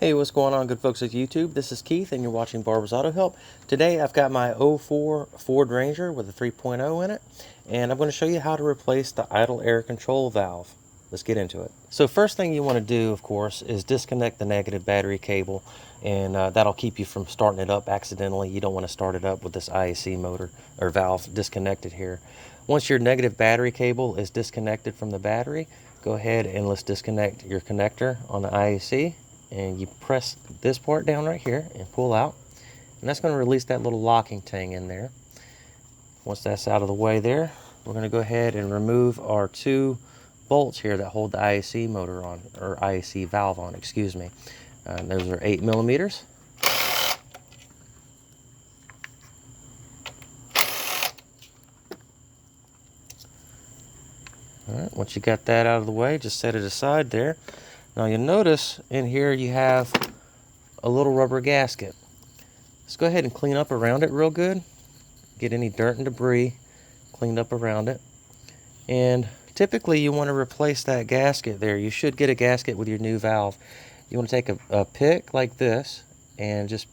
Hey, what's going on, good folks at YouTube? This is Keith and you're watching Barber's Auto Help. Today I've got my '04 Ford Ranger with a 3.0 in it, and I'm going to show you how to replace the idle air control valve. Let's get into it. So first thing you want to do, of course, is disconnect the negative battery cable, and that'll keep you from starting it up accidentally. You don't want to start it up with this IAC motor or valve disconnected here. Once your negative battery cable is disconnected from the battery, go ahead and let's disconnect your connector on the IAC. And you press this part down right here and pull out, and that's going to release that little locking thing in there. Once that's out of the way there, we're going to go ahead and remove our two bolts here that hold the IAC motor on, or IAC valve on, excuse me. Those are 8 millimeters. Alright, once you got that out of the way, just set it aside there. Now you'll notice in here you have a little rubber gasket. Let's go ahead and clean up around it real good. Get any dirt and debris cleaned up around it. And typically you want to replace that gasket there. You should get a gasket with your new valve. You want to take a pick like this and just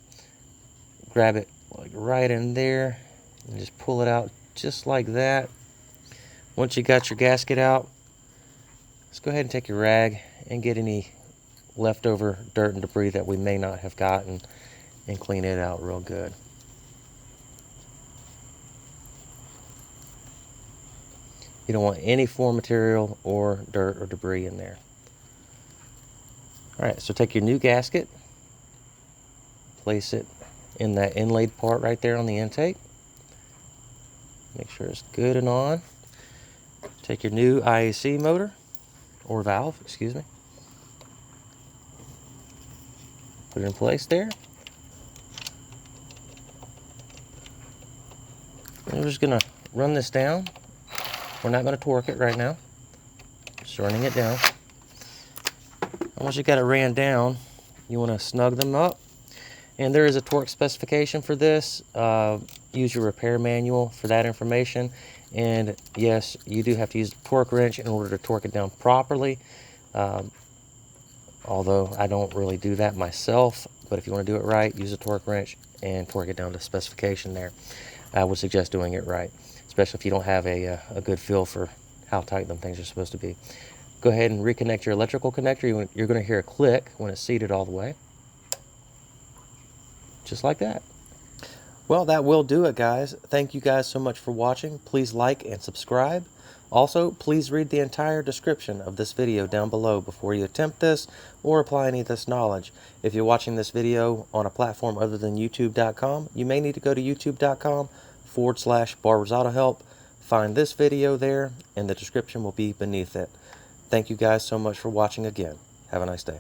grab it like right in there and just pull it out just like that. Once you got your gasket out, let's go ahead and take your rag and get any leftover dirt and debris that we may not have gotten and clean it out real good. You don't want any foreign material or dirt or debris in there. Alright, so take your new gasket, place it in that inlaid part right there on the intake. Make sure it's good and on. Take your new IAC motor, or valve, excuse me. Put it in place there. And we're just going to run this down. We're not going to torque it right now. Just running it down. And once you got it ran down, you want to snug them up. And there is a torque specification for this. Use your repair manual for that information. And yes, you do have to use a torque wrench in order to torque it down properly. Although I don't really do that myself, but if you want to do it right, use a torque wrench and torque it down to specification there. I would suggest doing it right, especially if you don't have a good feel for how tight them things are supposed to be. Go ahead and reconnect your electrical connector. You're going to hear a click when it's seated all the way. Just like that. Well, that will do it, guys. Thank you guys so much for watching. Please like and subscribe. Also, please read the entire description of this video down below before you attempt this or apply any of this knowledge. If you're watching this video on a platform other than youtube.com, you may need to go to youtube.com/Barber's Auto Help. Find this video there, and the description will be beneath it. Thank you guys so much for watching again. Have a nice day.